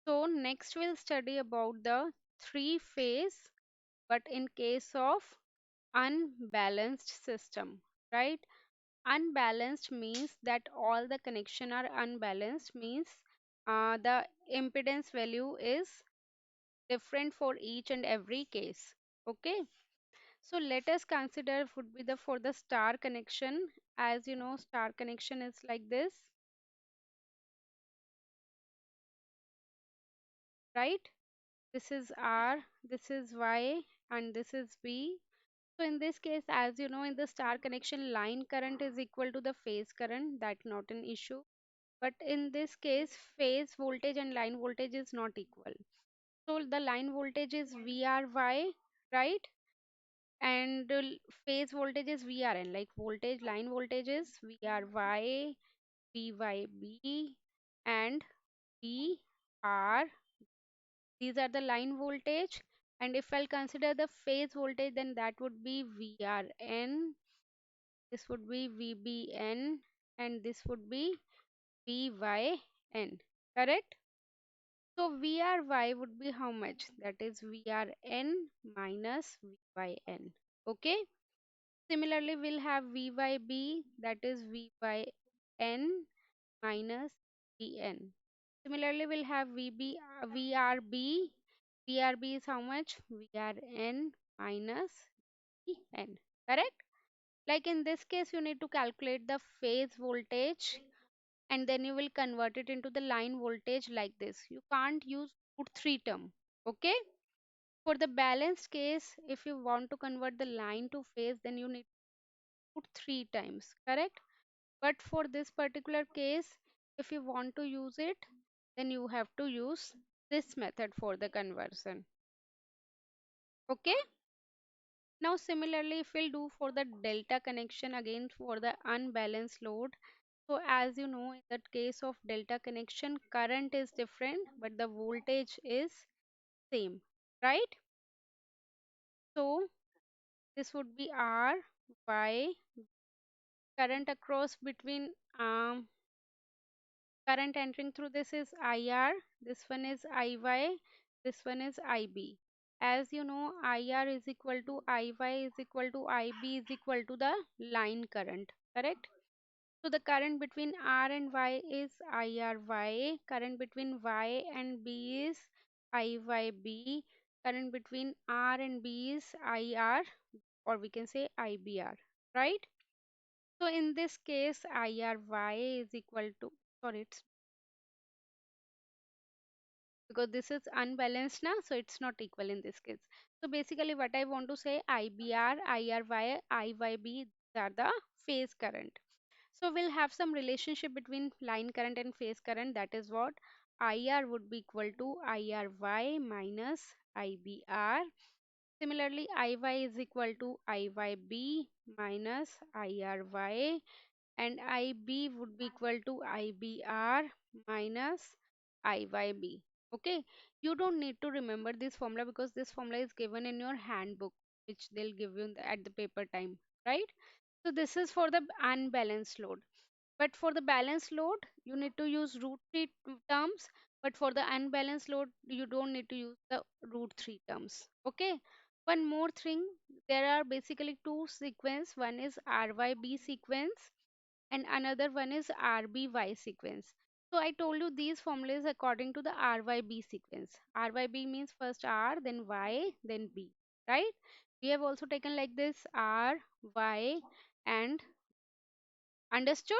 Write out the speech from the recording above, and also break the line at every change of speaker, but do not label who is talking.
So next we'll study about the three phase, but in case of unbalanced system, right? Unbalanced means that all the connection are unbalanced, means the impedance value is different for each and every case. Okay, so let us consider would be the for the star connection. As you know, star connection is like this, right? This is R, this is Y, and this is B. So in this case, as you know, in the star connection, line current is equal to the phase current. That's not an issue. But in this case, phase voltage and line voltage is not equal. So the line voltage is VRY, right? And phase voltage is VRN. Like voltage, line voltage is VRY, VYB, and VR. These are the line voltage. And if I'll consider the phase voltage, then that would be VRN, this would be VBN, and this would be VYN. Correct? So VRY would be how much? That is VRN minus VYN. Okay? Similarly, we'll have VYB, that is VYN minus VN. Similarly, we'll have VRB. VRB is how much? VRN minus VN. Correct? Like in this case, you need to calculate the phase voltage and then you will convert it into the line voltage like this. You can't use root 3 term. Okay? For the balanced case, if you want to convert the line to phase, then you need to put 3 times. Correct? But for this particular case, if you want to use it, then you have to use this method for the conversion. Okay? Now similarly, if we'll do for the delta connection again for the unbalanced load. So as you know, in that case of delta connection, current is different, but the voltage is same, right? So this would be R, Y, current across between current entering through this is IR, this one is IY, this one is IB. As you know, IR is equal to IY is equal to IB is equal to the line current, correct? So the current between R and Y is IRY, current between Y and B is IYB, current between R and B is IR, or we can say IBR, right? So in this case, IRY is equal to, sorry, it's because this is unbalanced now, so it's not equal in this case. So basically what I want to say, IBR, IRY, IYB, these are the phase current. So we'll have some relationship between line current and phase current. That is what IR would be equal to IRY minus IBR. Similarly, IY is equal to IYB minus IRY, and IB would be equal to IBR minus IYB. Okay, you don't need to remember this formula because this formula is given in your handbook, which they'll give you in at the paper time, right? So this is for the unbalanced load. But for the balanced load, you need to use root 3 terms. But for the unbalanced load, you don't need to use the root 3 terms. Okay. One more thing, there are basically two sequence. One is RYB sequence and another one is RBY sequence. So I told you these formulas according to the RYB sequence. RYB means first R, then Y, then B, right? We have also taken like this R, Y, and understood?